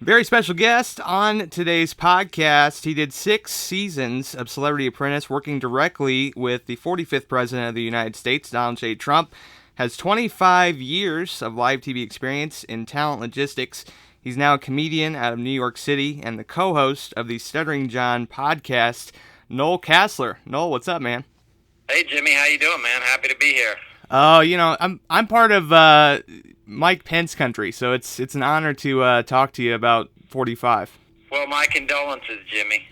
Very special guest on today's podcast. He did 6 seasons of Celebrity Apprentice, working directly with the 45th President of the United States, Donald J. Trump. Has 25 years of live TV experience in talent logistics. He's now a comedian out of New York City and the co-host of the Stuttering John Podcast, Noel Casler. Noel, what's up, man? Hey, Jimmy. How you doing, man? Happy to be here. Oh, I'm part of Mike Pence country, so it's an honor to talk to you about 45. Well, my condolences, Jimmy.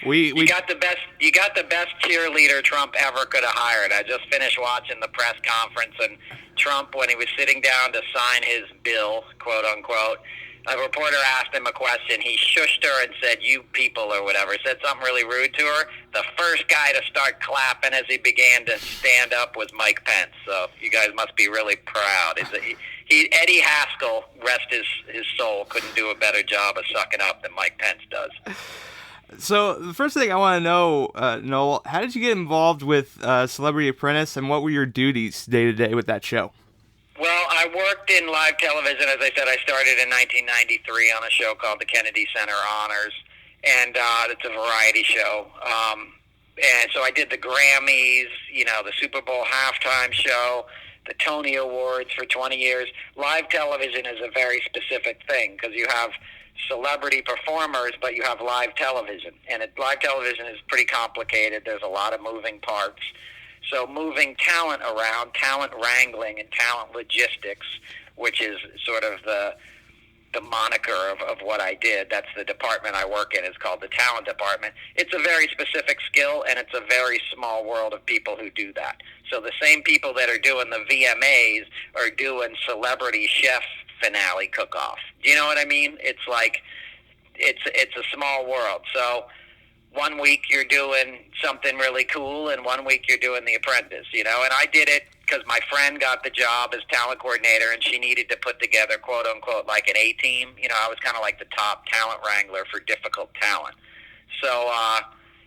we you got the best cheerleader Trump ever could have hired. I just finished watching the press conference, and Trump, when he was sitting down to sign his bill, quote unquote, a reporter asked him a question. He shushed her and said, "You people," or whatever. Said something really rude to her. The first guy to start clapping as he began to stand up was Mike Pence. So you guys must be really proud. Eddie Haskell, rest his soul, couldn't do a better job of sucking up than Mike Pence does. So the first thing I want to know, Noel, how did you get involved with Celebrity Apprentice, and what were your duties day to day with that show? Well, I worked in live television. As I said, I started in 1993 on a show called the Kennedy Center Honors, and it's a variety show. And so I did the Grammys, the Super Bowl halftime show, the Tony Awards for 20 years. Live television is a very specific thing because you have celebrity performers, but you have live television. And live television is pretty complicated. There's a lot of moving parts. So moving talent around, talent wrangling, and talent logistics, which is sort of the moniker of what I did. That's the department I work in. It's called the talent department. It's a very specific skill, and it's a very small world of people who do that. So the same people that are doing the VMAs are doing celebrity chef finale cook-off. Do you know what I mean? It's like it's a small world. So one week you're doing something really cool, and one week you're doing The Apprentice, And I did it because my friend got the job as talent coordinator, and she needed to put together, quote unquote, like an A-team. I was kind of like the top talent wrangler for difficult talent. So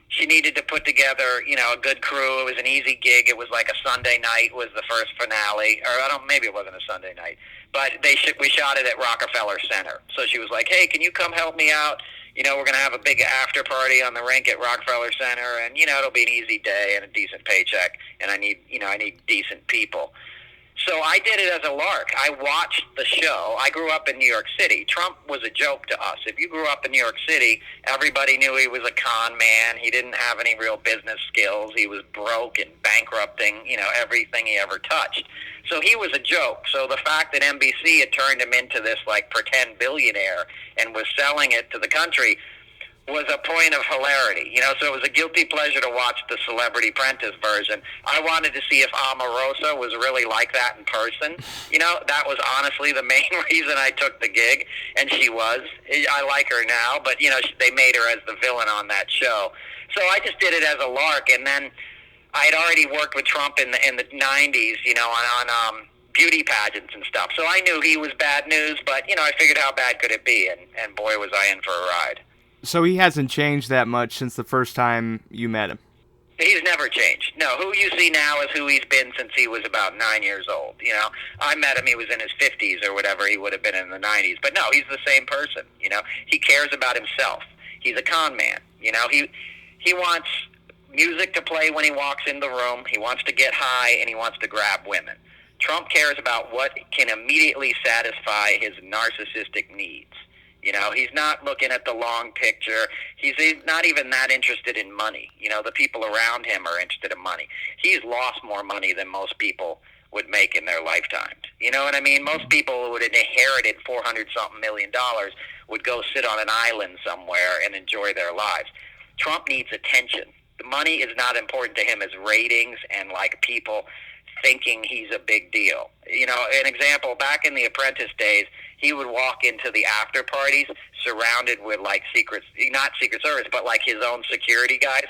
she needed to put together, a good crew. It was an easy gig. It was like a Sunday night was the first finale, or maybe it wasn't a Sunday night, but we shot it at Rockefeller Center. So she was like, "Hey, can you come help me out? We're going to have a big after party on the rink at Rockefeller Center, and, it'll be an easy day and a decent paycheck, and I need decent people." So I did it as a lark. I watched the show. I grew up in New York City. Trump was a joke to us. If you grew up in New York City, everybody knew he was a con man. He didn't have any real business skills. He was broke and bankrupting, everything he ever touched. So he was a joke. So the fact that NBC had turned him into this, pretend billionaire and was selling it to the country was a point of hilarity. So it was a guilty pleasure to watch the Celebrity Apprentice version. I wanted to see if Omarosa was really like that in person. That was honestly the main reason I took the gig, and she was. I like her now, but, they made her as the villain on that show. So I just did it as a lark, and then I had already worked with Trump in the 90s, on beauty pageants and stuff. So I knew he was bad news, but, I figured how bad could it be, and boy, was I in for a ride. So he hasn't changed that much since the first time you met him? He's never changed. No, who you see now is who he's been since he was about 9 years old. I met him, he was in his 50s or whatever he would have been in the 90s. But no, he's the same person, He cares about himself. He's a con man, He wants music to play when he walks in the room. He wants to get high, and he wants to grab women. Trump cares about what can immediately satisfy his narcissistic needs. He's not looking at the long picture. He's not even that interested in money. The people around him are interested in money. He's lost more money than most people would make in their lifetimes. You know what I mean? Most people who would have inherited $400-something million would go sit on an island somewhere and enjoy their lives. Trump needs attention. The money is not important to him as ratings and people thinking he's a big deal. An example, back in the Apprentice days, he would walk into the after parties surrounded with not Secret Service, but his own security guys,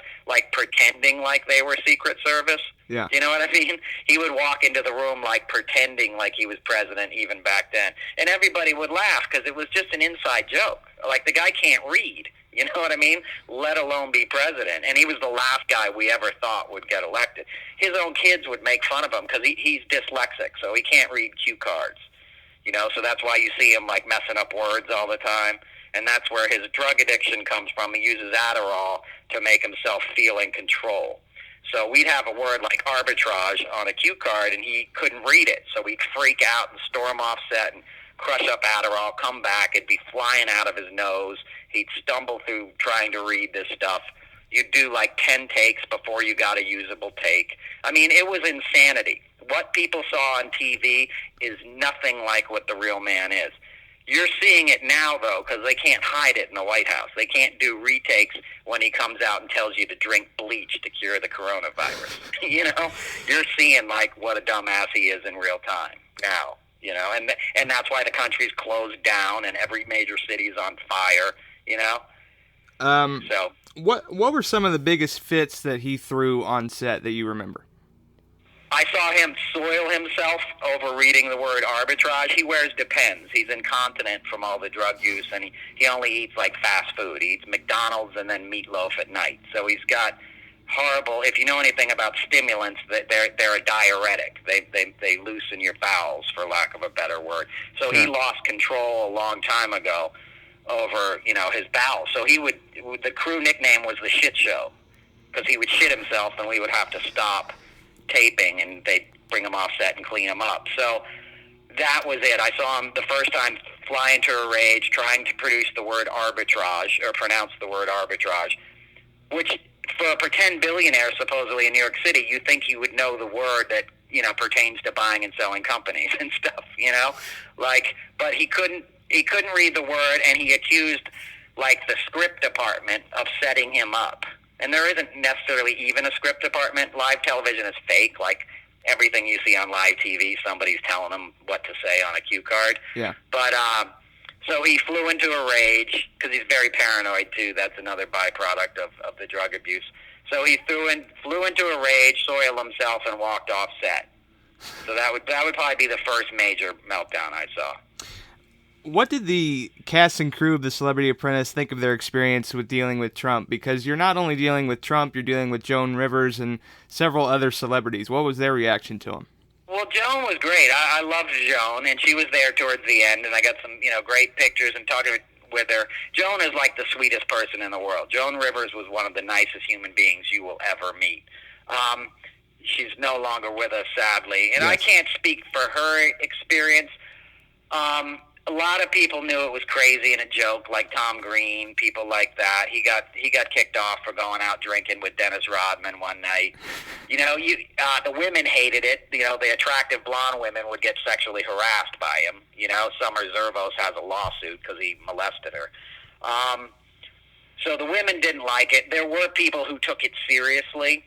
pretending like they were Secret Service. Yeah. You know what I mean? He would walk into the room pretending like he was president even back then. And everybody would laugh because it was just an inside joke. The guy can't read. You know what I mean? Let alone be president. And he was the last guy we ever thought would get elected. His own kids would make fun of him because he's dyslexic, so he can't read cue cards. So that's why you see him like messing up words all the time. And that's where his drug addiction comes from. He uses Adderall to make himself feel in control. So we'd have a word like arbitrage on a cue card, and he couldn't read it. So we'd freak out and storm off set and crush up Adderall, come back, it'd be flying out of his nose. He'd stumble through trying to read this stuff. You'd do like 10 takes before you got a usable take. I mean, it was insanity. What people saw on TV is nothing like what the real man is. You're seeing it now, though, because they can't hide it in the White House. They can't do retakes when he comes out and tells you to drink bleach to cure the coronavirus. You're seeing, like, what a dumbass he is in real time now, and that's why the country's closed down and every major city's on fire, So What were some of the biggest fits that he threw on set that you remember? I saw him soil himself over reading the word arbitrage. He wears Depends. He's incontinent from all the drug use, and he only eats like fast food. He eats McDonald's and then meatloaf at night. So he's got horrible. If you know anything about stimulants, they're a diuretic. They loosen your bowels, for lack of a better word. So he lost control a long time ago over his bowels. So the crew nickname was the Shit Show, because he would shit himself, and we would have to stop taping, and they'd bring him off set and clean him up. So that was it. I saw him the first time fly into a rage trying to produce the word arbitrage, or pronounce the word arbitrage, which for a pretend billionaire supposedly in New York City, you think he would know the word that pertains to buying and selling companies and stuff, but he couldn't read the word, and he accused like the script department of setting him up. And there isn't necessarily even a script department. Live television is fake. Like everything you see on live TV, somebody's telling him what to say on a cue card. Yeah. But so he flew into a rage because he's very paranoid too. That's another byproduct of the drug abuse. So he flew into a rage, soiled himself, and walked off set. So that would probably be the first major meltdown I saw. What did the cast and crew of The Celebrity Apprentice think of their experience with dealing with Trump? Because you're not only dealing with Trump, you're dealing with Joan Rivers and several other celebrities. What was their reaction to him? Well, Joan was great. I loved Joan, and she was there towards the end, and I got some great pictures and talking with her. Joan is like the sweetest person in the world. Joan Rivers was one of the nicest human beings you will ever meet. She's no longer with us, sadly, and yes. I can't speak for her experience. A lot of people knew it was crazy and a joke, like Tom Green, people like that. He got kicked off for going out drinking with Dennis Rodman one night. The women hated it. The attractive blonde women would get sexually harassed by him. Summer Zervos has a lawsuit because he molested her. So the women didn't like it. There were people who took it seriously,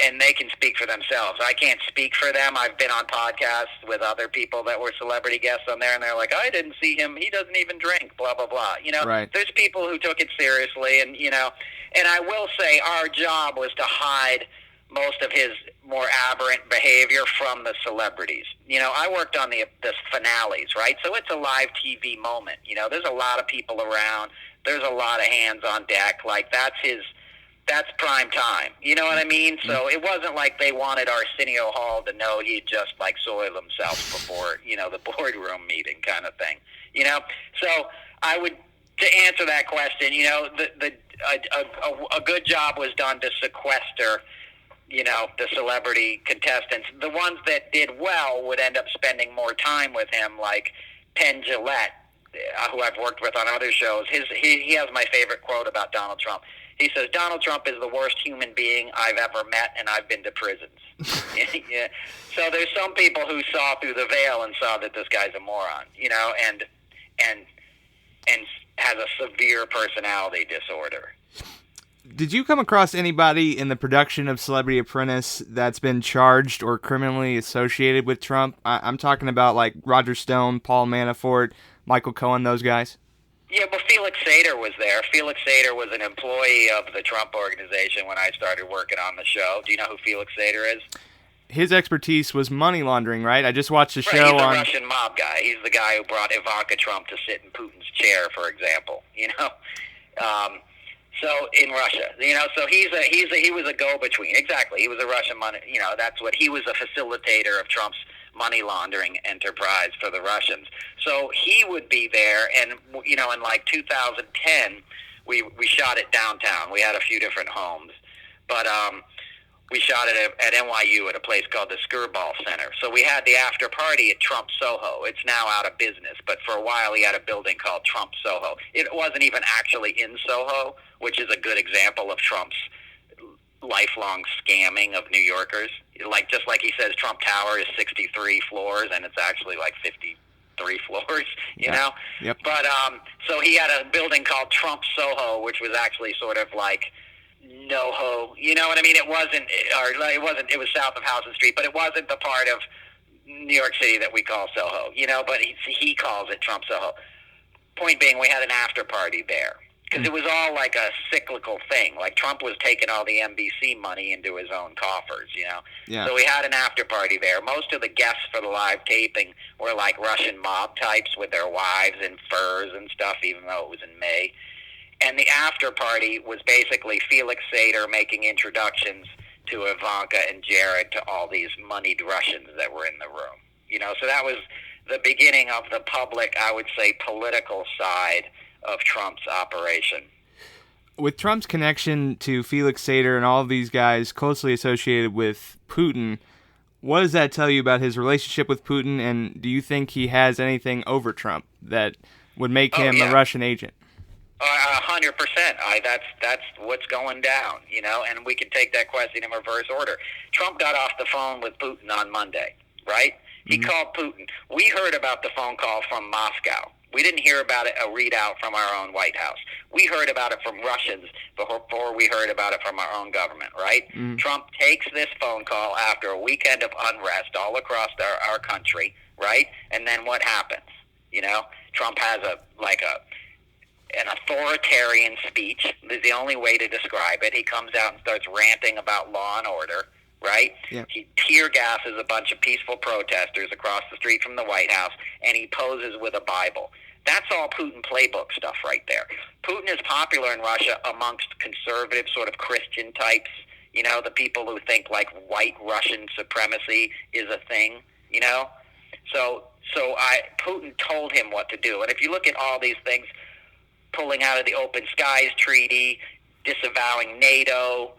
and they can speak for themselves. I can't speak for them. I've been on podcasts with other people that were celebrity guests on there, and they're like, I didn't see him. He doesn't even drink, blah, blah, blah. Right. There's people who took it seriously, and I will say our job was to hide most of his more aberrant behavior from the celebrities. I worked on the finales, right? So it's a live TV moment. There's a lot of people around. There's a lot of hands on deck. Like, that's prime time. You know what I mean? So it wasn't like they wanted Arsenio Hall to know he'd just like soiled himself before, the boardroom meeting kind of thing. So I would, to answer that question, a good job was done to sequester, the celebrity contestants. The ones that did well would end up spending more time with him, like Penn Jillette, who I've worked with on other shows. He has my favorite quote about Donald Trump. He says, Donald Trump is the worst human being I've ever met, and I've been to prisons. Yeah. So there's some people who saw through the veil and saw that this guy's a moron, and has a severe personality disorder. Did you come across anybody in the production of Celebrity Apprentice that's been charged or criminally associated with Trump? I'm talking about like Roger Stone, Paul Manafort, Michael Cohen, those guys. Yeah, but Felix Sater was there. Felix Sater was an employee of the Trump organization when I started working on the show. Do you know who Felix Sater is? His expertise was money laundering, right? I just watched the show He's on... a Russian mob guy. He's the guy who brought Ivanka Trump to sit in Putin's chair, for example. So in Russia, so he was a go-between. Exactly, he was a Russian money. That's what he was, a facilitator of Trump's money laundering enterprise for the Russians. So he would be there, and in like 2010, we shot it downtown. We had a few different homes, but we shot it at NYU at a place called the Skirball Center. So we had the after party at Trump Soho. It's now out of business, but for a while he had a building called Trump Soho. It wasn't even actually in Soho, which is a good example of Trump's lifelong scamming of New Yorkers. Just like he says, Trump Tower is 63 floors, and it's actually like 53 floors, you know? Yep. But so he had a building called Trump Soho, which was actually sort of like NoHo, you know what I mean? It wasn't, it was south of Houston Street, but it wasn't the part of New York City that we call Soho, but he calls it Trump Soho. Point being, we had an after party there, because it was all like a cyclical thing. Like Trump was taking all the NBC money into his own coffers, Yeah. So we had an after party there. Most of the guests for the live taping were like Russian mob types with their wives in furs and stuff, even though it was in May. And the after party was basically Felix Sater making introductions to Ivanka and Jared, to all these moneyed Russians that were in the room. So that was the beginning of the public, I would say, political side of Trump's operation. With Trump's connection to Felix Sater and all of these guys closely associated with Putin, what does that tell you about his relationship with Putin, and do you think he has anything over Trump that would make him a Russian agent? 100%. That's what's going down, and we can take that question in reverse order. Trump got off the phone with Putin on Monday, right? He called Putin. We heard about the phone call from Moscow. We didn't hear about it, a readout from our own White House. We heard about it from Russians before we heard about it from our own government, right? Trump takes this phone call after a weekend of unrest all across our country, right? And then what happens? Trump has an authoritarian speech is the only way to describe it. He comes out and starts ranting about law and order, right? Yeah. He tear gases a bunch of peaceful protesters across the street from the White House, and he poses with a Bible. That's all Putin playbook stuff right there. Putin is popular in Russia amongst conservative sort of Christian types, the people who think like white Russian supremacy is a thing, So Putin told him what to do. And if you look at all these things, pulling out of the Open Skies Treaty, disavowing NATO,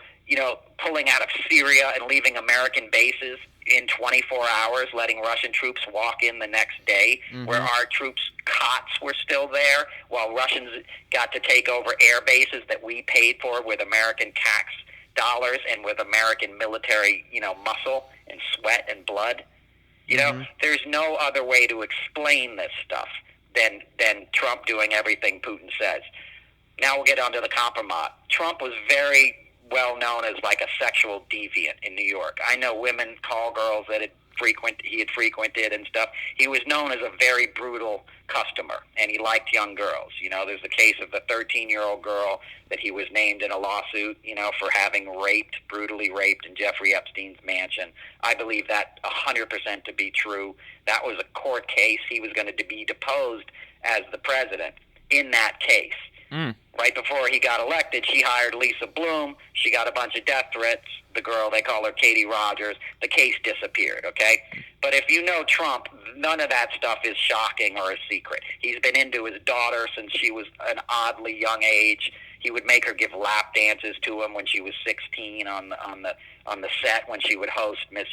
pulling out of Syria and leaving American bases in 24 hours, letting Russian troops walk in the next day, where our troops' cots were still there, while Russians got to take over air bases that we paid for with American tax dollars and with American military, muscle and sweat and blood. There's no other way to explain this stuff than Trump doing everything Putin says. Now we'll get onto the compromise. Trump was very well known as like a sexual deviant in New York. I know women, call girls that he had frequented and stuff. He was known as a very brutal customer, and he liked young girls. There's the case of the 13-year-old girl that he was named in a lawsuit, for having brutally raped in Jeffrey Epstein's mansion. I believe that 100% to be true. That was a court case. He was going to be deposed as the president in that case. Right before he got elected, she hired Lisa Bloom. She got a bunch of death threats. The girl, they call her Katie Rogers. The case disappeared, okay? But if you know Trump, none of that stuff is shocking or a secret. He's been into his daughter since she was an oddly young age. He would make her give lap dances to him when she was 16 on the set when she would host Miss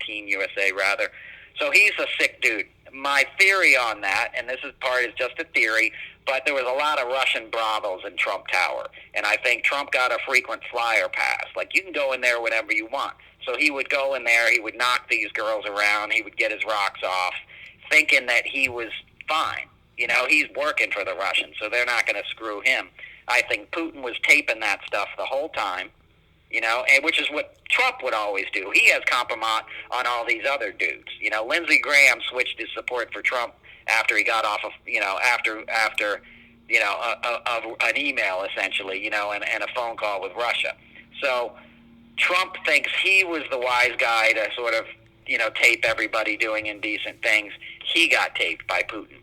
Teen USA rather. So he's a sick dude. My theory on that, and this is just a theory, but there was a lot of Russian brothels in Trump Tower, and I think Trump got a frequent flyer pass. Like, you can go in there whenever you want. So he would go in there, he would knock these girls around, he would get his rocks off, thinking that he was fine. He's working for the Russians, so they're not going to screw him. I think Putin was taping that stuff the whole time, and which is what Trump would always do. He has compromise on all these other dudes. Lindsey Graham switched his support for Trump after he got off of, after an email, essentially, and a phone call with Russia. So Trump thinks he was the wise guy to sort of, tape everybody doing indecent things. He got taped by Putin.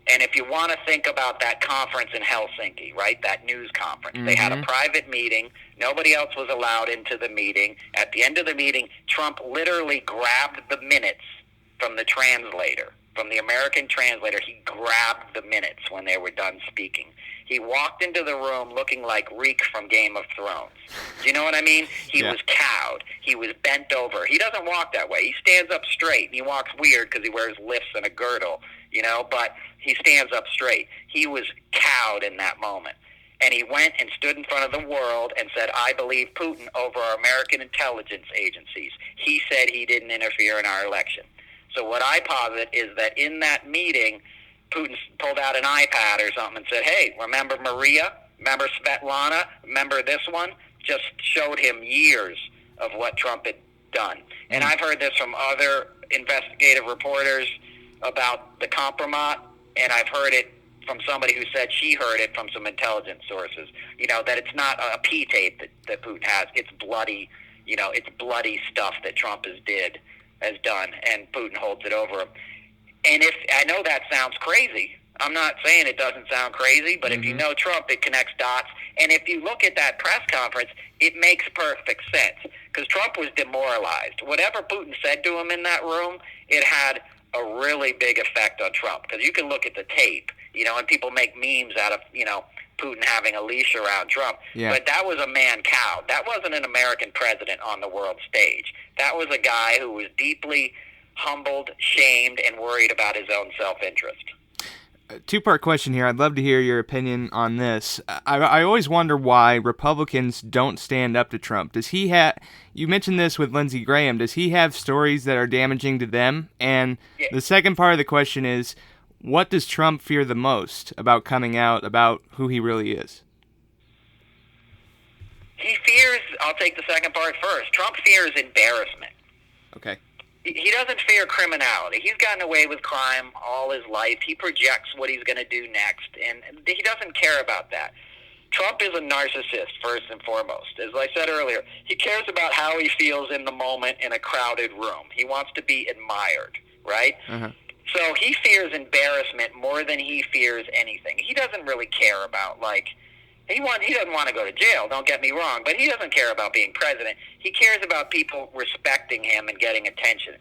And if you want to think about that conference in Helsinki, right, that news conference, they had a private meeting. Nobody else was allowed into the meeting. At the end of the meeting, Trump literally grabbed the minutes from the translator, from the American translator. He grabbed the minutes when they were done speaking. He walked into the room looking like Reek from Game of Thrones. Do you know what I mean? He was cowed. He was bent over. He doesn't walk that way. He stands up straight, and he walks weird because he wears lifts and a girdle, you know, but he stands up straight. He was cowed in that moment. And he went and stood in front of the world and said, I believe Putin over our American intelligence agencies. He said he didn't interfere in our election. So what I posit is that in that meeting, Putin pulled out an iPad or something and said, hey, remember Maria? Remember Svetlana? Remember this one? Just showed him years of what Trump had done. And I've heard this from other investigative reporters about the compromise, and I've heard it from somebody who said she heard it from some intelligence sources, you know, that it's not a P-tape that Putin has. It's bloody, you know, it's bloody stuff that Trump has done, and Putin holds it over him. And if I know that sounds crazy. I'm not saying it doesn't sound crazy, but if you know Trump, it connects dots. And if you look at that press conference, it makes perfect sense because Trump was demoralized. Whatever Putin said to him in that room, it had a really big effect on Trump because you can look at the tape, you know, and people make memes out of, you know, Putin having a leash around Trump. Yeah. But that was a man cowed. That wasn't an American president on the world stage. That was a guy who was deeply humbled, shamed, and worried about his own self-interest. Two-part question here. I'd love to hear your opinion on this. I always wonder why Republicans don't stand up to Trump. Does he have? You mentioned this with Lindsey Graham. Does he have stories that are damaging to them? And the second part of the question is, what does Trump fear the most about coming out about who he really is? He fears, I'll take the second part first. Trump fears embarrassment. Okay. He doesn't fear criminality. He's gotten away with crime all his life. He projects what he's going to do next, and he doesn't care about that. Trump is a narcissist, first and foremost. As I said earlier, he cares about how he feels in the moment in a crowded room. He wants to be admired, right? So he fears embarrassment more than he fears anything. He doesn't really care about, like, he doesn't want to go to jail, don't get me wrong, but he doesn't care about being president. He cares about people respecting him and getting attention.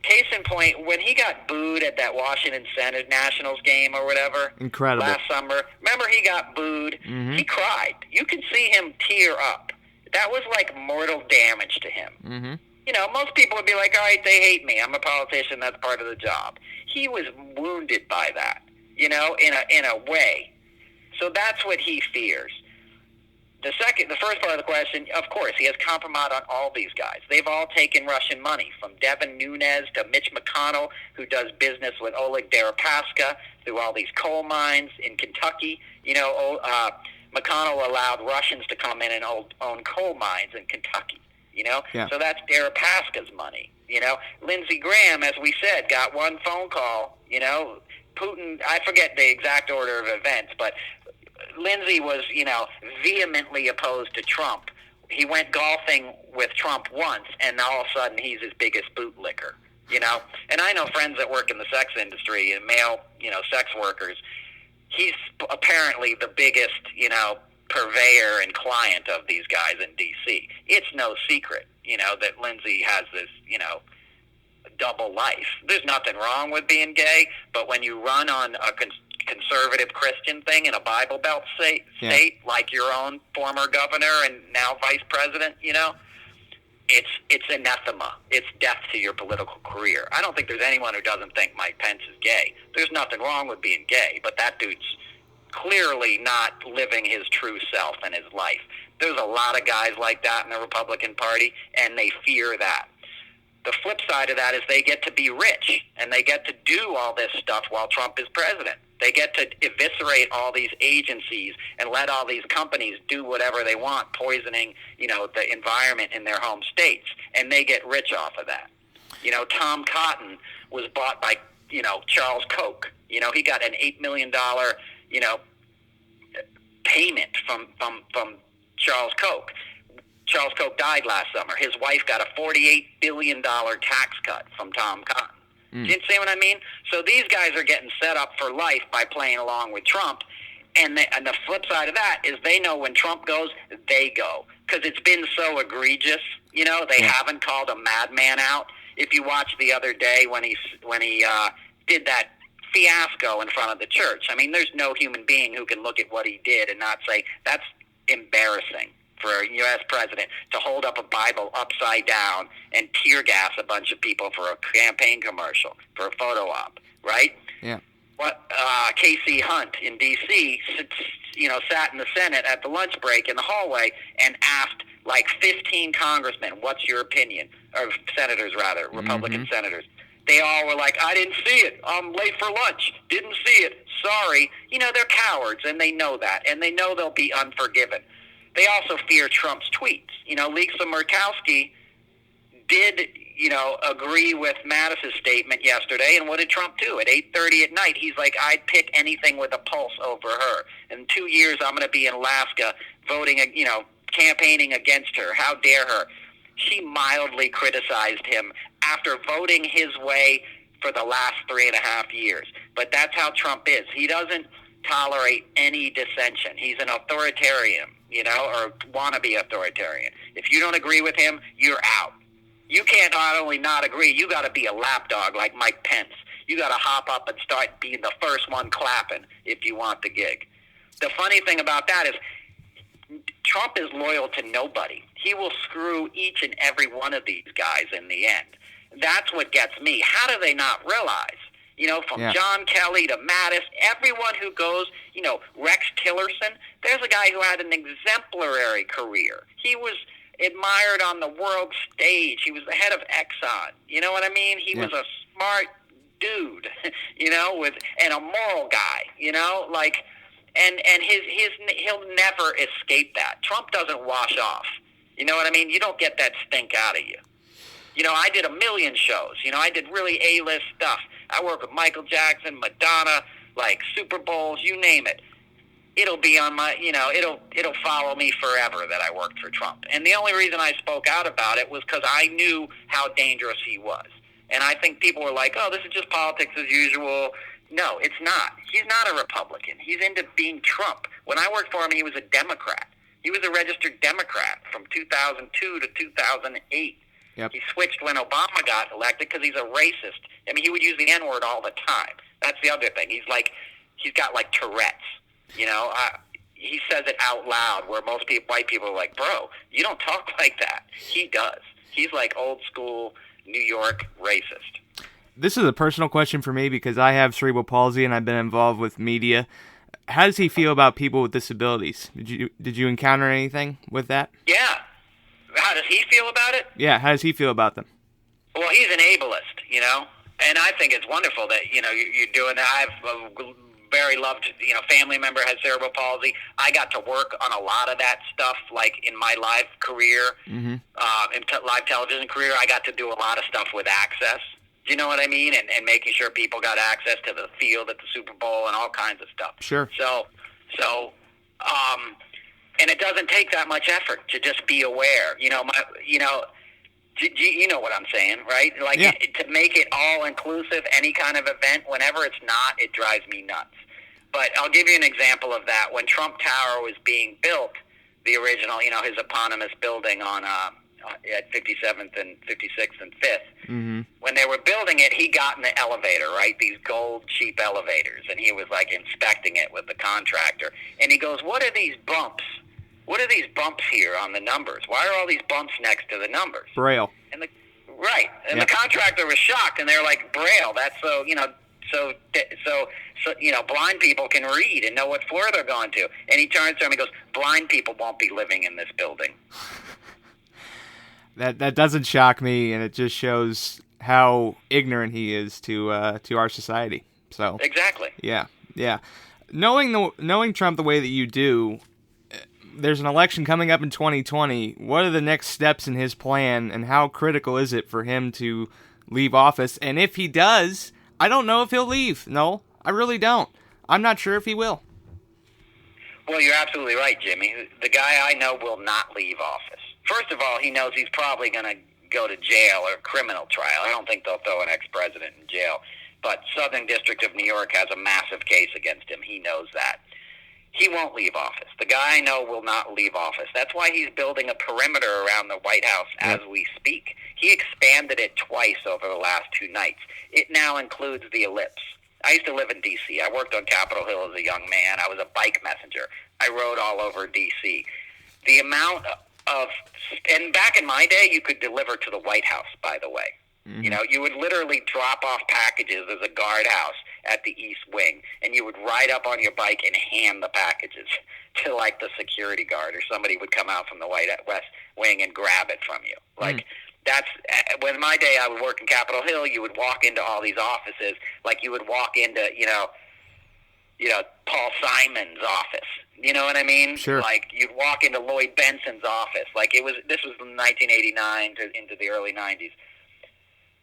Case in point, when he got booed at that Washington Senate Nationals game or whatever last summer, remember he got booed? He cried. You could see him tear up. That was like mortal damage to him. You know, most people would be like, all right, they hate me. I'm a politician. That's part of the job. He was wounded by that, you know, in a way. So that's what he fears. The first part of the question, of course, he has compromise on all these guys. They've all taken Russian money, from Devin Nunes to Mitch McConnell, who does business with Oleg Deripaska through all these coal mines in Kentucky. You know, McConnell allowed Russians to come in and own coal mines in Kentucky. You know, so that's Deripaska's money. You know, Lindsey Graham, as we said, got one phone call. You know, Putin, I forget the exact order of events, but Lindsey was, you know, vehemently opposed to Trump. He went golfing with Trump once, and all of a sudden he's his biggest bootlicker, you know. And I know friends that work in the sex industry and male, you know, sex workers. He's apparently the biggest, you know, purveyor and client of these guys in D.C. It's no secret, you know, that Lindsey has this, you know, double life. There's nothing wrong with being gay, but when you run on a conservative Christian thing in a Bible Belt state like your own former governor and now vice president, you know, it's anathema. It's death to your political career. I don't think there's anyone who doesn't think Mike Pence is gay. There's nothing wrong with being gay, but that dude's clearly not living his true self in his life. There's a lot of guys like that in the Republican Party, and they fear that. The flip side of that is they get to be rich, and they get to do all this stuff while Trump is president. They get to eviscerate all these agencies and let all these companies do whatever they want, poisoning, you know, the environment in their home states, and they get rich off of that. You know, Tom Cotton was bought by, you know, Charles Koch. You know, he got an $8 million, you know, payment from Charles Koch. Charles Koch died last summer. His wife got a $48 billion tax cut from Tom Cotton. Do you see what I mean? So these guys are getting set up for life by playing along with Trump. And the flip side of that is they know when Trump goes, they go. Because it's been so egregious. They haven't called a madman out. If you watched the other day when he did that fiasco in front of the church, I mean, there's no human being who can look at what he did and not say, that's embarrassing for a U.S. president to hold up a Bible upside down and tear gas a bunch of people for a campaign commercial, for a photo op, right? Yeah. What Casey Hunt in D.C., sat in the Senate at the lunch break in the hallway and asked like 15 congressmen, what's your opinion? Or senators, rather, Republican senators. They all were like, I didn't see it. I'm late for lunch. Didn't see it. Sorry. They're cowards, and they know that, and they know they'll be unforgiven. They also fear Trump's tweets. Lisa Murkowski did, agree with Mattis's statement yesterday, and what did Trump do? At 8:30 at night, he's like, I'd pick anything with a pulse over her. In 2 years, I'm going to be in Alaska voting, campaigning against her. How dare her? She mildly criticized him after voting his way for the last 3.5 years. But that's how Trump is. He doesn't tolerate any dissension. He's an authoritarian, or wannabe authoritarian. If you don't agree with him, you're out. You can't not only not agree, you got to be a lapdog like Mike Pence. You got to hop up and start being the first one clapping if you want the gig. The funny thing about that is Trump is loyal to nobody. He will screw each and every one of these guys in the end. That's what gets me. How do they not realize? From John Kelly to Mattis, everyone who goes, Rex Tillerson, there's a guy who had an exemplary career. He was admired on the world stage. He was the head of Exxon. You know what I mean? He was a smart dude, and a moral guy, and he'll never escape that. Trump doesn't wash off. You know what I mean? You don't get that stink out of you. I did 1 million shows. I did really A-list stuff. I work with Michael Jackson, Madonna, like Super Bowls, you name it. It'll be on my, it'll follow me forever that I worked for Trump. And the only reason I spoke out about it was because I knew how dangerous he was. And I think people were like, oh, this is just politics as usual. No, it's not. He's not a Republican. He's into being Trump. When I worked for him, he was a Democrat. He was a registered Democrat from 2002 to 2008. Yep. He switched when Obama got elected because he's a racist. I mean, he would use the N-word all the time. That's the other thing. He's got like Tourette's. He says it out loud where most white people are like, bro, you don't talk like that. He does. He's like old school New York racist. This is a personal question for me because I have cerebral palsy and I've been involved with media. How does he feel about people with disabilities? Did you encounter anything with that? Yeah. How does he feel about it? Yeah, how does he feel about them? Well, he's an ableist, and I think it's wonderful that, you're doing that. I've very loved, family member has cerebral palsy. I got to work on a lot of that stuff, like in my live career, in live television career. I got to do a lot of stuff with access. Do you know what I mean? And making sure people got access to the field at the Super Bowl and all kinds of stuff. Sure. So, and it doesn't take that much effort to just be aware. You know what I'm saying, right? Like to make it all inclusive, any kind of event. Whenever it's not, it drives me nuts. But I'll give you an example of that. When Trump Tower was being built, the original, his eponymous building on at 57th and 56th and 5th. When they were building it, he got in the elevator, right? These gold cheap elevators, and he was like inspecting it with the contractor. And he goes, "What are these bumps? What are these bumps here on the numbers? Why are all these bumps next to the numbers?" Braille. And the contractor was shocked, and they're like, "Braille? That's so blind people can read and know what floor they're going to." And he turns to him and goes, "Blind people won't be living in this building." That doesn't shock me, and it just shows how ignorant he is to our society. So exactly. Yeah. Knowing Trump the way that you do, there's an election coming up in 2020. What are the next steps in his plan, and how critical is it for him to leave office? And if he does, I don't know if he'll leave. No, I really don't. I'm not sure if he will. Well, you're absolutely right, Jimmy. The guy I know will not leave office. First of all, he knows he's probably going to go to jail or criminal trial. I don't think they'll throw an ex-president in jail. But Southern District of New York has a massive case against him. He knows that. He won't leave office. The guy I know will not leave office. That's why he's building a perimeter around the White House as we speak. He expanded it twice over the last 2 nights. It now includes the ellipse. I used to live in D.C. I worked on Capitol Hill as a young man. I was a bike messenger. I rode all over D.C. The amount of, and back in my day, you could deliver to the White House, by the way. Mm-hmm. You know, you would literally drop off packages as a guardhouse at the East Wing, and you would ride up on your bike and hand the packages to, like, the security guard, or somebody would come out from the West Wing and grab it from you. Like, that's, when in my day I would work in Capitol Hill, you would walk into all these offices, like you would walk into, you know, Paul Simon's office. You know what I mean? Sure. Like, you'd walk into Lloyd Benson's office. Like, this was from 1989 into the early 90s.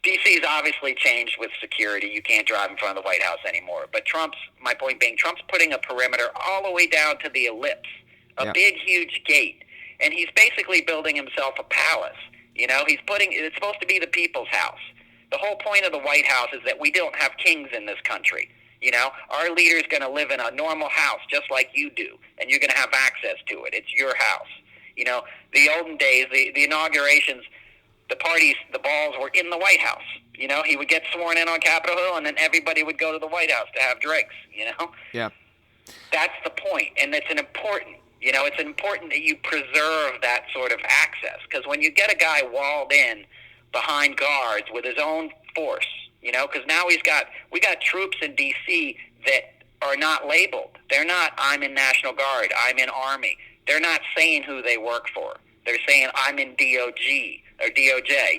D.C.'s obviously changed with security. You can't drive in front of the White House anymore. But my point being, Trump's putting a perimeter all the way down to the ellipse, a big, huge gate. And he's basically building himself a palace. You know, it's supposed to be the people's house. The whole point of the White House is that we don't have kings in this country. You know, our leader's going to live in a normal house just like you do, and you're going to have access to it. It's your house. You know, the olden days, the inaugurations, the parties, the balls were in the White House. You know, he would get sworn in on Capitol Hill, and then everybody would go to the White House to have drinks, you know? Yeah. That's the point, and it's it's important that you preserve that sort of access, because when you get a guy walled in behind guards with his own force, you know, because now we got troops in D.C. that are not labeled. They're not, I'm in National Guard, I'm in Army. They're not saying who they work for. They're saying, I'm in DOJ,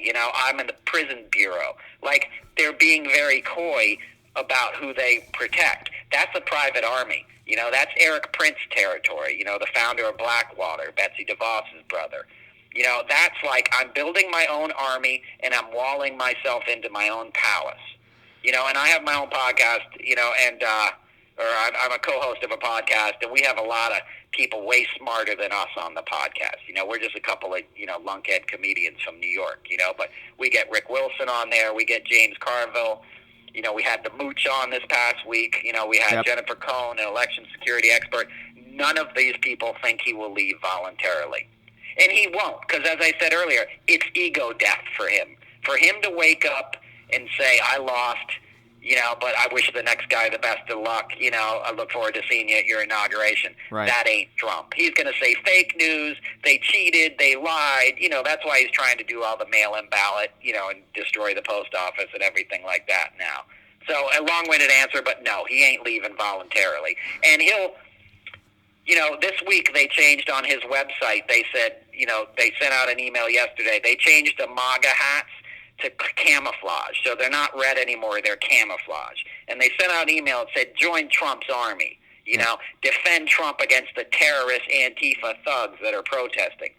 you know, I'm in the Prison Bureau. Like, they're being very coy about who they protect. That's a private army. You know, that's Eric Prince territory, you know, the founder of Blackwater, Betsy DeVos's brother. You know, that's like, I'm building my own army, and I'm walling myself into my own palace. You know, and I have my own podcast, you know, and I'm a co-host of a podcast, and we have a lot of people way smarter than us on the podcast. You know, we're just a couple of, you know, lunkhead comedians from New York, you know, but we get Rick Wilson on there, we get James Carville, you know, we had the Mooch on this past week, you know, we had Jennifer Cohn, an election security expert. None of these people think he will leave voluntarily. And he won't, because as I said earlier, it's ego death for him. For him to wake up and say, I lost, you know, but I wish the next guy the best of luck, you know, I look forward to seeing you at your inauguration. Right. That ain't Trump. He's going to say fake news, they cheated, they lied, you know, that's why he's trying to do all the mail-in ballot, you know, and destroy the post office and everything like that now. So a long-winded answer, but no, he ain't leaving voluntarily. And he'll, you know, this week they changed on his website. They said, you know, they sent out an email yesterday. They changed the MAGA hats to camouflage. So they're not red anymore, they're camouflage. And they sent out an email that said, join Trump's army. You know, defend Trump against the terrorist Antifa thugs that are protesting.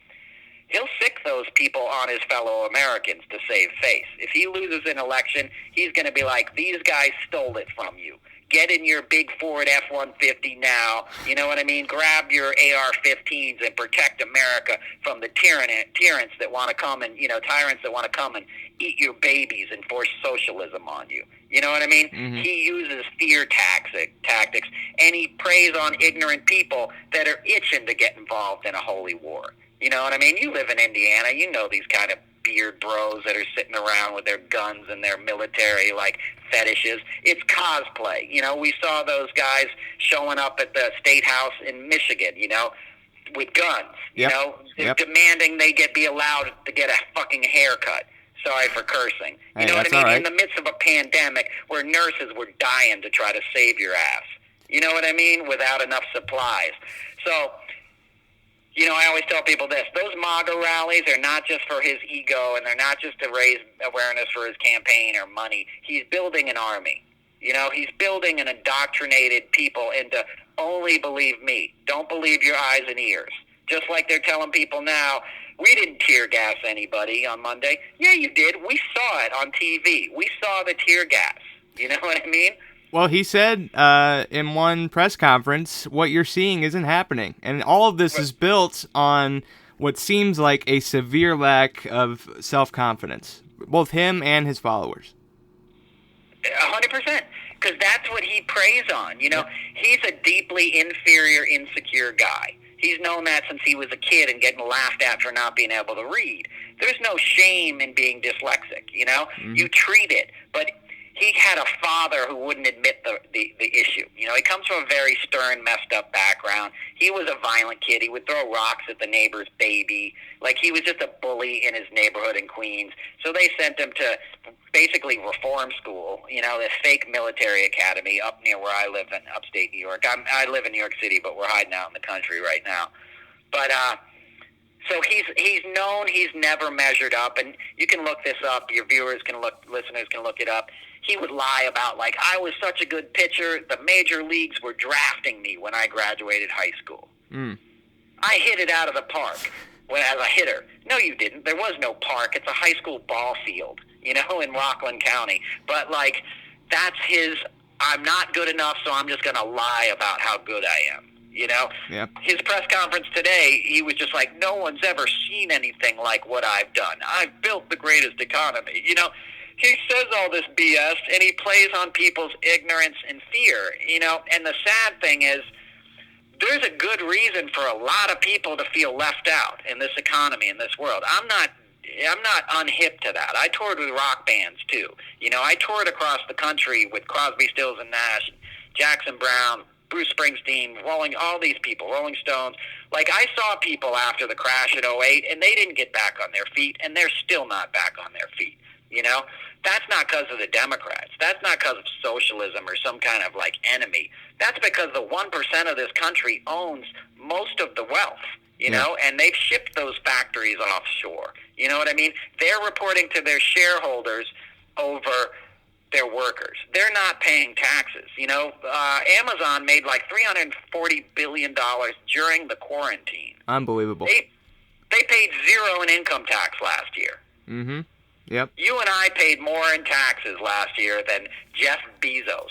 He'll sick those people on his fellow Americans to save face. If he loses an election, he's going to be like, these guys stole it from you. Get in your big Ford F-150 now. You know what I mean? Grab your AR-15s and protect America from the tyrants that want to come and, you know, tyrants that want to come and eat your babies and force socialism on you. You know what I mean? Mm-hmm. He uses fear tactics, and he preys on ignorant people that are itching to get involved in a holy war. You know what I mean? You live in Indiana. You know these kind of beard bros that are sitting around with their guns and their military, like, fetishes. It's cosplay. You know, we saw those guys showing up at the State House in Michigan, you know, with guns, you know, demanding they be allowed to get a fucking haircut. Sorry for cursing. You know what I mean? Right. In the midst of a pandemic where nurses were dying to try to save your ass. You know what I mean? Without enough supplies. So, you know, I always tell people this. Those MAGA rallies are not just for his ego, and they're not just to raise awareness for his campaign or money. He's building an army. You know, he's building an indoctrinated people into only believe me. Don't believe your eyes and ears. Just like they're telling people now, we didn't tear gas anybody on Monday. Yeah, you did. We saw it on TV. We saw the tear gas. You know what I mean? Well, he said in one press conference, what you're seeing isn't happening. And all of this is built on what seems like a severe lack of self-confidence, both him and his followers. 100%, because that's what he preys on. He's a deeply inferior, insecure guy. He's known that since he was a kid and getting laughed at for not being able to read. There's no shame in being dyslexic, You treat it, but he had a father who wouldn't admit the issue. He comes from a very stern, messed up background. He was a violent kid. He would throw rocks at the neighbor's baby. Like, he was just a bully in his neighborhood in Queens. So they sent him to basically reform school, this fake military academy up near where I live in upstate New York. I live in New York City, but we're hiding out in the country right now. But so he's known he's never measured up, and you can look this up. Your listeners can look it up. He would lie about, like, I was such a good pitcher, the major leagues were drafting me when I graduated high school. I hit it out of the park as a hitter. No, you didn't. There was no park. It's a high school ball field, in Rockland County. But, like, that's his, I'm not good enough, so I'm just going to lie about how good I am. Yep. His press conference today, he was just like, no one's ever seen anything like what I've done. I've built the greatest economy. He says all this BS, and he plays on people's ignorance and fear, and the sad thing is, there's a good reason for a lot of people to feel left out in this economy, in this world. I'm not unhip to that. I toured with rock bands, too. I toured across the country with Crosby, Stills, and Nash, Jackson Browne, Bruce Springsteen, all these people, Rolling Stones. Like, I saw people after the crash in '08, and they didn't get back on their feet, and they're still not back on their feet. That's not because of the Democrats. That's not because of socialism or some kind of, like, enemy. That's because the 1% of this country owns most of the wealth, and they've shipped those factories offshore. You know what I mean? They're reporting to their shareholders over their workers. They're not paying taxes. Amazon made like $340 billion during the quarantine. Unbelievable. They paid zero in income tax last year. Mm-hmm. Yep. You and I paid more in taxes last year than Jeff Bezos,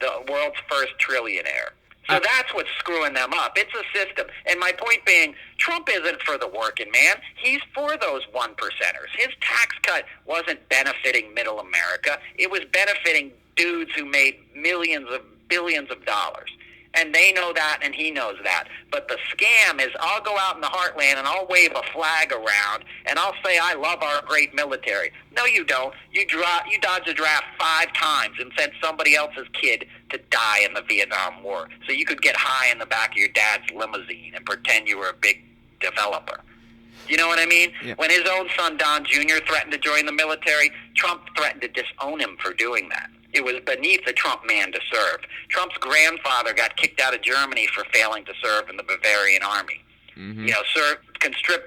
the world's first trillionaire. So that's what's screwing them up. It's a system. And my point being, Trump isn't for the working man. He's for those 1%ers. His tax cut wasn't benefiting middle America. It was benefiting dudes who made billions of dollars. And they know that, and he knows that. But the scam is, I'll go out in the heartland, and I'll wave a flag around, and I'll say, I love our great military. No, you don't. You dodged a draft 5 times and sent somebody else's kid to die in the Vietnam War so you could get high in the back of your dad's limousine and pretend you were a big developer. You know what I mean? Yeah. When his own son, Don Jr., threatened to join the military, Trump threatened to disown him for doing that. It was beneath a Trump man to serve. Trump's grandfather got kicked out of Germany for failing to serve in the Bavarian army. Mm-hmm.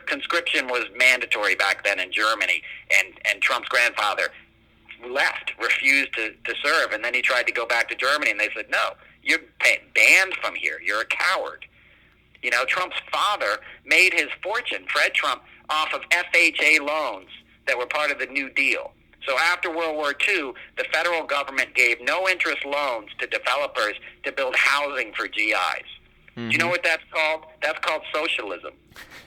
Conscription was mandatory back then in Germany, and Trump's grandfather refused to serve, and then he tried to go back to Germany, and they said, no, you're banned from here. You're a coward. Trump's father made his fortune, Fred Trump, off of FHA loans that were part of the New Deal. So after World War II, the federal government gave no-interest loans to developers to build housing for GIs. Mm-hmm. Do you know what that's called? That's called socialism.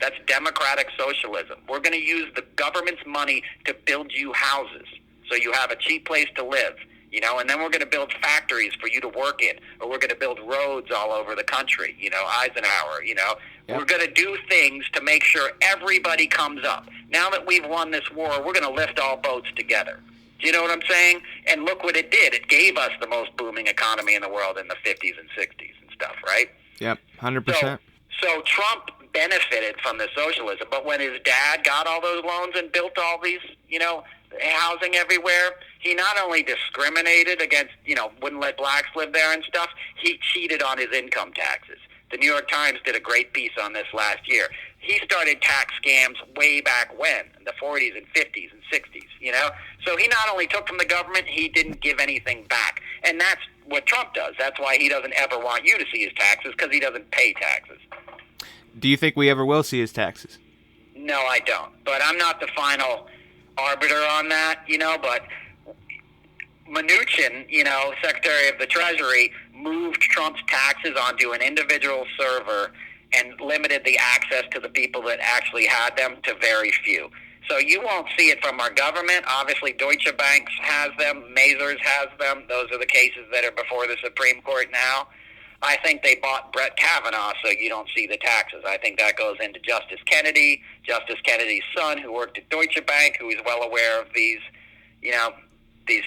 That's democratic socialism. We're going to use the government's money to build you houses so you have a cheap place to live, and then we're going to build factories for you to work in, or we're going to build roads all over the country, Eisenhower, Yep. We're going to do things to make sure everybody comes up. Now that we've won this war, we're going to lift all boats together. Do you know what I'm saying? And look what it did. It gave us the most booming economy in the world in the 50s and 60s and stuff, right? Yep, 100%. So Trump benefited from the socialism, but when his dad got all those loans and built all these, housing everywhere, he not only discriminated against, wouldn't let blacks live there and stuff, he cheated on his income taxes. The New York Times did a great piece on this last year. He started tax scams way back when, in the 40s and 50s and 60s, So he not only took from the government, he didn't give anything back. And that's what Trump does. That's why he doesn't ever want you to see his taxes, because he doesn't pay taxes. Do you think we ever will see his taxes? No, I don't. But I'm not the final arbiter on that, but Mnuchin, Secretary of the Treasury, moved Trump's taxes onto an individual server and limited the access to the people that actually had them to very few. So you won't see it from our government. Obviously, Deutsche Bank has them. Mazars has them. Those are the cases that are before the Supreme Court now. I think they bought Brett Kavanaugh so you don't see the taxes. I think that goes into Justice Kennedy, Justice Kennedy's son, who worked at Deutsche Bank, who is well aware of these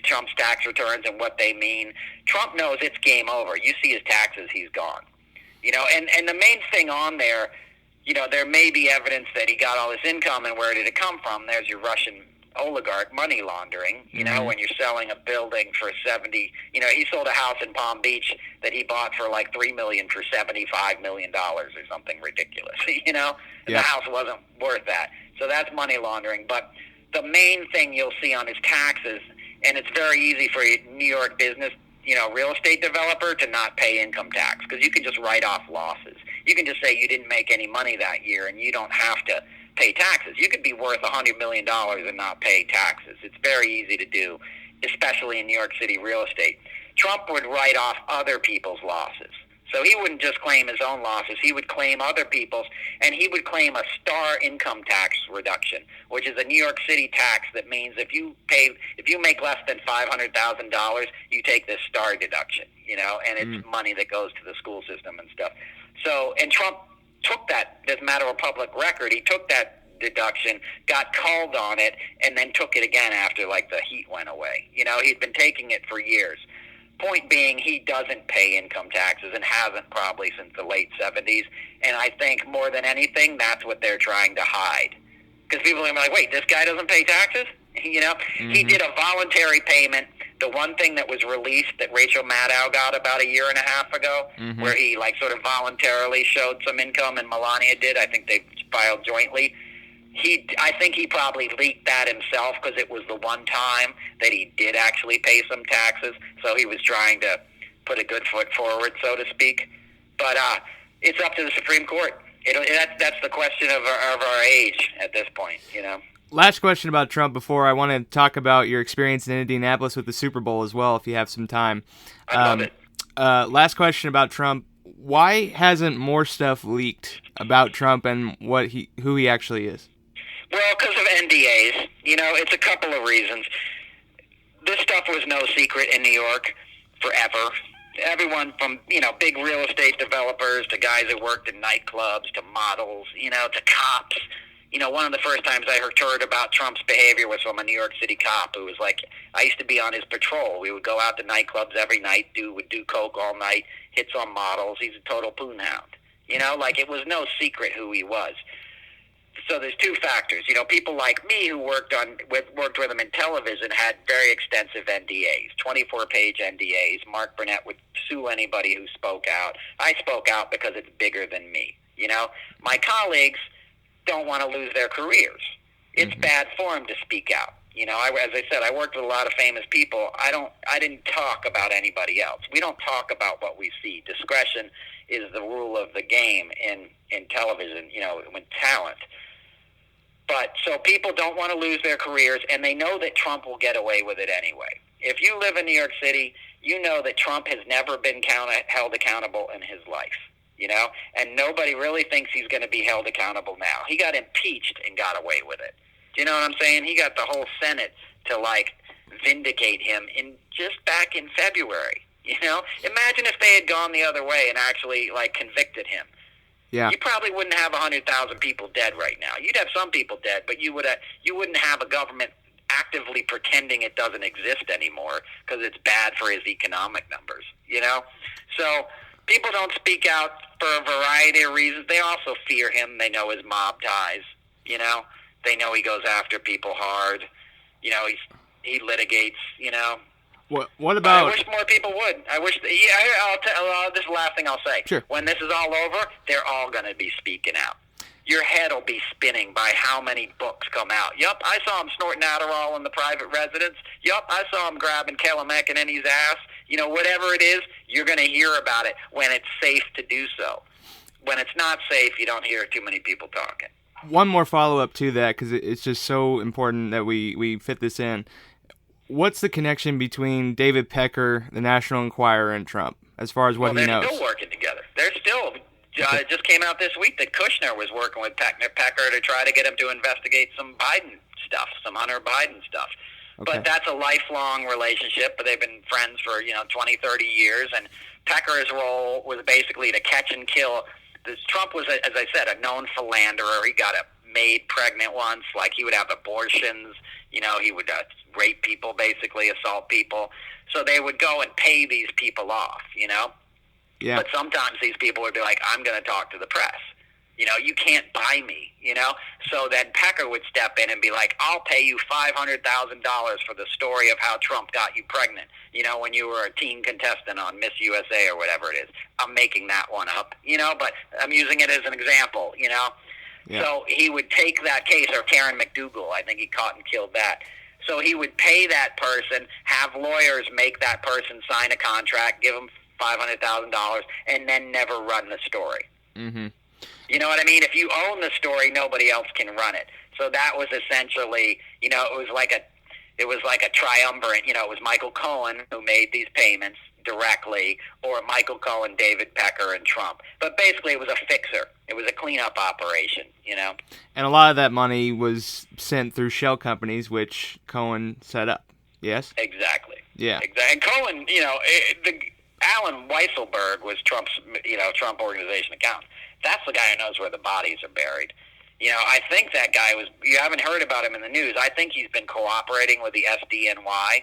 Trump's tax returns and what they mean. Trump knows it's game over. You see his taxes, he's gone. And the main thing on there, there may be evidence that he got all this income, and where did it come from? There's your Russian oligarch money laundering, when you're selling a building for 70, he sold a house in Palm Beach that he bought for like $3 million for $75 million or something ridiculous, and the house wasn't worth that. So that's money laundering. But the main thing you'll see on his taxes, and it's very easy for a New York business, real estate developer to not pay income tax because you can just write off losses. You can just say you didn't make any money that year and you don't have to pay taxes. You could be worth $100 million and not pay taxes. It's very easy to do, especially in New York City real estate. Trump would write off other people's losses. So he wouldn't just claim his own losses. He would claim other people's, and he would claim a star income tax reduction, which is a New York City tax that means if you make less than $500,000, you take this star deduction, and it's money that goes to the school system and stuff. So, and Trump took that, as a matter of public record, he took that deduction, got called on it, and then took it again after, the heat went away. He'd been taking it for years. Point being, he doesn't pay income taxes and hasn't probably since the late 70s. And I think more than anything, that's what they're trying to hide. Because people are like, wait, this guy doesn't pay taxes? He did a voluntary payment. The one thing that was released that Rachel Maddow got about a year and a half ago, where he sort of voluntarily showed some income, and Melania did. I think they filed jointly. I think he probably leaked that himself because it was the one time that he did actually pay some taxes. So he was trying to put a good foot forward, so to speak. But it's up to the Supreme Court. That's the question of our age at this point, Last question about Trump before I want to talk about your experience in Indianapolis with the Super Bowl as well, if you have some time. I love it. Last question about Trump. Why hasn't more stuff leaked about Trump and who he actually is? Well, because of NDAs. It's a couple of reasons. This stuff was no secret in New York forever. Everyone from, big real estate developers to guys that worked in nightclubs to models, to cops. One of the first times I heard about Trump's behavior was from a New York City cop who was like, I used to be on his patrol. We would go out to nightclubs every night, would do coke all night, hits on models. He's a total poon hound. It was no secret who he was. So there's two factors. People like me who worked with him in television had very extensive NDAs, 24-page NDAs. Mark Burnett would sue anybody who spoke out. I spoke out because it's bigger than me. My colleagues don't want to lose their careers. It's bad form to speak out. As I said, I worked with a lot of famous people. I didn't talk about anybody else. We don't talk about what we see. Discretion is the rule of the game in television, with talent. But so people don't want to lose their careers, and they know that Trump will get away with it anyway. If you live in New York City, you know that Trump has never been held accountable in his life, and nobody really thinks he's going to be held accountable now. He got impeached and got away with it. Do you know what I'm saying? He got the whole Senate to, vindicate him just back in February, Imagine if they had gone the other way and actually, convicted him. Yeah. You probably wouldn't have 100,000 people dead right now. You'd have some people dead, but you wouldn't have a government actively pretending it doesn't exist anymore because it's bad for his economic numbers, So people don't speak out for a variety of reasons. They also fear him. They know his mob ties, They know he goes after people hard. He litigates, What about? I wish more people would. This is the last thing I'll say. Sure. When this is all over, they're all going to be speaking out. Your head will be spinning by how many books come out. Yup, I saw him snorting Adderall in the private residence. Yup, I saw him grabbing Kelamek in his ass. Whatever it is, you're going to hear about it when it's safe to do so. When it's not safe, you don't hear too many people talking. One more follow-up to that, because it's just so important that we fit this in. What's the connection between David Pecker, the National Enquirer, and Trump, as far as what he knows? They're still working together. It just came out this week that Kushner was working with Pecker to try to get him to investigate some Biden stuff, some Hunter Biden stuff. Okay. But that's a lifelong relationship. But they've been friends for 20, 30 years. And Pecker's role was basically to catch and kill. Trump was, as I said, a known philanderer. He got a maid pregnant once. Like, he would have abortions. He would rape people, basically assault people. So they would go and pay these people off. Yeah. But sometimes these people would be like, I'm going to talk to the press. You can't buy me, So then Pecker would step in and be like, I'll pay you $500,000 for the story of how Trump got you pregnant, when you were a teen contestant on Miss USA or whatever it is. I'm making that one up, but I'm using it as an example, Yeah. So he would take that case, or Karen McDougal, I think he caught and killed that. So he would pay that person, have lawyers make that person sign a contract, give him $500,000, and then never run the story. Mm-hmm. You know what I mean? If you own the story, nobody else can run it. So that was essentially, it was like a triumvirate. It was Michael Cohen who made these payments directly, or Michael Cohen, David Pecker, and Trump. But basically, it was a fixer. It was a cleanup operation. And a lot of that money was sent through shell companies, which Cohen set up. Yes. Exactly. Yeah. Exactly. And Cohen, Alan Weisselberg was Trump's, Trump Organization accountant. That's the guy who knows where the bodies are buried. I think that guy you haven't heard about him in the news. I think he's been cooperating with the SDNY.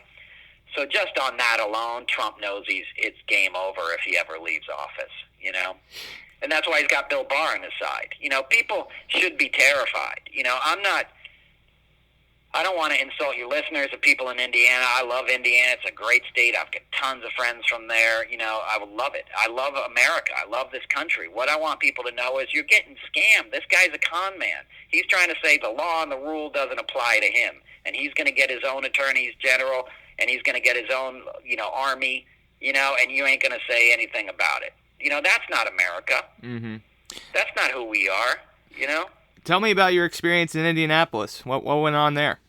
So just on that alone, Trump knows it's game over if he ever leaves office, And that's why he's got Bill Barr on his side. People should be terrified. I don't want to insult your listeners or people in Indiana. I love Indiana. It's a great state. I've got tons of friends from there. I would love it. I love America. I love this country. What I want people to know is you're getting scammed. This guy's a con man. He's trying to say the law and the rule doesn't apply to him. And he's going to get his own attorneys general, and he's going to get his own, army, and you ain't going to say anything about it. That's not America. Mm-hmm. That's not who we are, Tell me about your experience in Indianapolis. What went on there?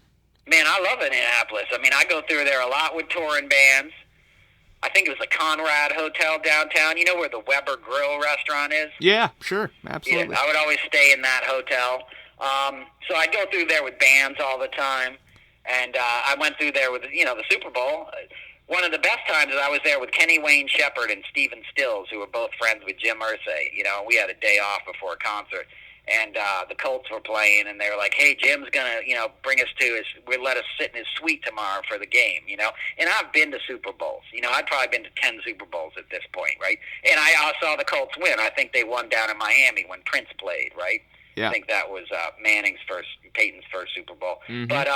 Man, I love Indianapolis. I go through there a lot with touring bands. I think it was the Conrad Hotel downtown. You know where the Weber Grill restaurant is? Yeah, sure. Absolutely. Yeah, I would always stay in that hotel. So I'd go through there with bands all the time. And I went through there with, the Super Bowl. One of the best times is I was there with Kenny Wayne Shepherd and Stephen Stills, who were both friends with Jim Irsay. We had a day off before a concert. And the Colts were playing, and they were like, hey, Jim's going to, bring us let us sit in his suite tomorrow for the game, And I've been to Super Bowls. I'd probably been to 10 Super Bowls at this point, right? And I saw the Colts win. I think they won down in Miami when Prince played, right? Yeah. I think that was Peyton's first Super Bowl. Mm-hmm. But,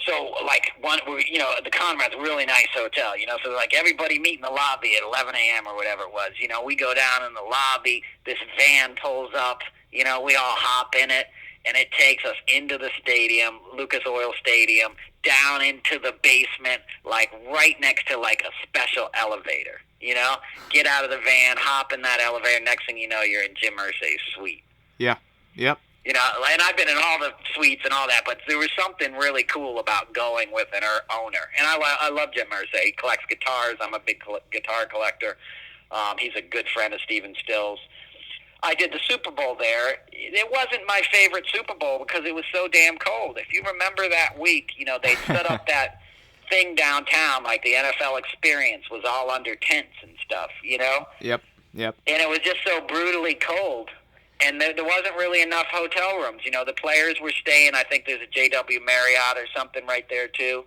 so, the Conrad's a really nice hotel, so, everybody meet in the lobby at 11 a.m. or whatever it was. We go down in the lobby, this van pulls up, we all hop in it, and it takes us into the stadium, Lucas Oil Stadium, down into the basement, right next to, a special elevator, Get out of the van, hop in that elevator, next thing you know, you're in Jim Irsay's suite. Yeah, yep. And I've been in all the suites and all that, but there was something really cool about going with an owner. And I love Jim Irsay. He collects guitars. I'm a big guitar collector. He's a good friend of Stephen Stills. I did the Super Bowl there. It wasn't my favorite Super Bowl because it was so damn cold. If you remember that week, they set up that thing downtown, like the NFL Experience was all under tents and stuff, Yep. And it was just so brutally cold. And there wasn't really enough hotel rooms. The players were staying, I think there's a JW Marriott or something right there, too.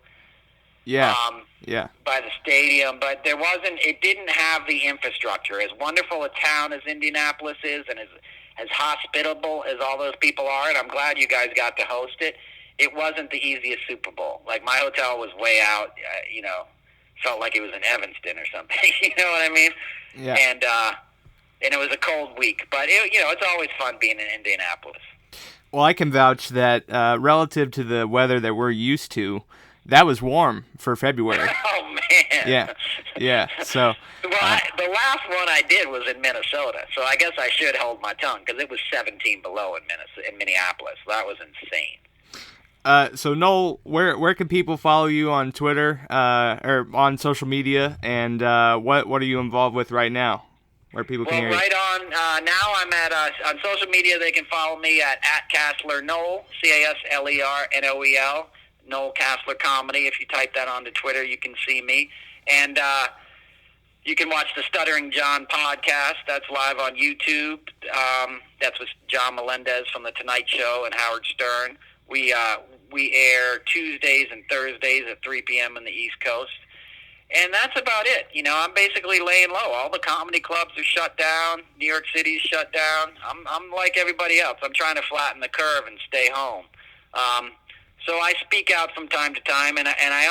Yeah, by the stadium. But it didn't have the infrastructure. As wonderful a town as Indianapolis is and as hospitable as all those people are, and I'm glad you guys got to host it, it wasn't the easiest Super Bowl. My hotel was way out, felt like it was in Evanston or something. You know what I mean? Yeah. And it was a cold week. But, it's always fun being in Indianapolis. Well, I can vouch that relative to the weather that we're used to, that was warm for February. Oh, man. Yeah. So, the last one I did was in Minnesota, so I guess I should hold my tongue because it was 17 below in Minneapolis. That was insane. So Noel, where can people follow you on Twitter or on social media, and what are you involved with right now? where people can hear right on. Now I'm at on social media. They can follow me at Casler Noel, CASLERNOEL, Noel Casler Comedy. If you type that onto Twitter, you can see me. And you can watch the Stuttering John Podcast. That's live on YouTube. That's with John Melendez from The Tonight Show and Howard Stern. We air Tuesdays and Thursdays at 3 p.m. on the East Coast. And that's about it. I'm basically laying low. All the comedy clubs are shut down. New York City's shut down. I'm like everybody else. I'm trying to flatten the curve and stay home. So I speak out from time to time, and I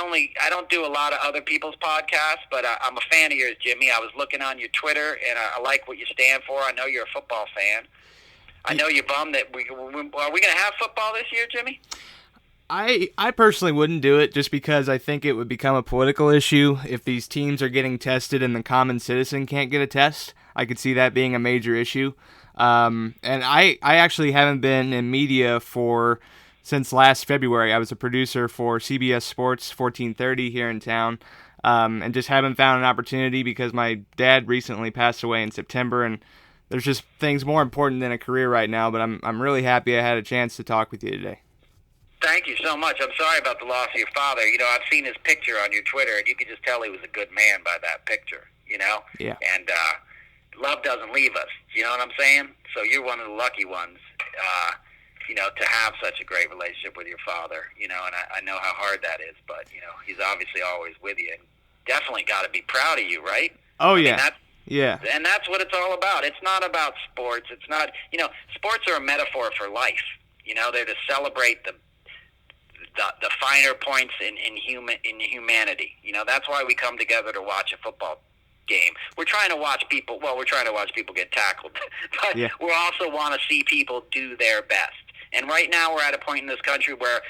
don't do a lot of other people's podcasts, but I'm a fan of yours, Jimmy. I was looking on your Twitter, and I like what you stand for. I know you're a football fan. I know you're bummed that are we going to have football this year, Jimmy? I personally wouldn't do it just because I think it would become a political issue if these teams are getting tested and the common citizen can't get a test. I could see that being a major issue. And I actually haven't been in media since last February. I was a producer for CBS Sports 1430 here in town, and just haven't found an opportunity because my dad recently passed away in September, and there's just things more important than a career right now. But I'm really happy I had a chance to talk with you today. Thank you so much. I'm sorry about the loss of your father. I've seen his picture on your Twitter, and you can just tell he was a good man by that picture, Yeah. And love doesn't leave us. You know what I'm saying? So you're one of the lucky ones, to have such a great relationship with your father, and I know how hard that is, but, he's obviously always with you, and definitely got to be proud of you, right? Oh, yeah. I mean, yeah. And that's what it's all about. It's not about sports. It's not, sports are a metaphor for life. They're to celebrate the finer points in humanity. That's why we come together to watch a football game. We're trying to watch people get tackled, but Yeah. we also want to see people do their best. And right now we're at a point in this country where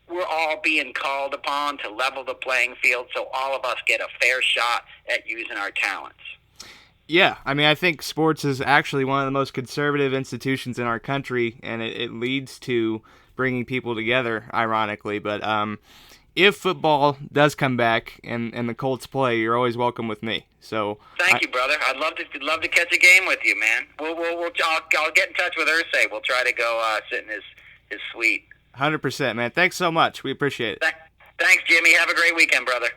we're all being called upon to level the playing field so all of us get a fair shot at using our talents. Yeah, I mean, I think sports is actually one of the most conservative institutions in our country, and it leads to bringing people together, ironically. But if football does come back and the Colts play, you're always welcome with me. So thank you, brother. I'd love to catch a game with you, man. I'll get in touch with Ursay. We'll try to go sit in his suite. 100%, man. Thanks so much. We appreciate it. Thanks, Jimmy. Have a great weekend, brother.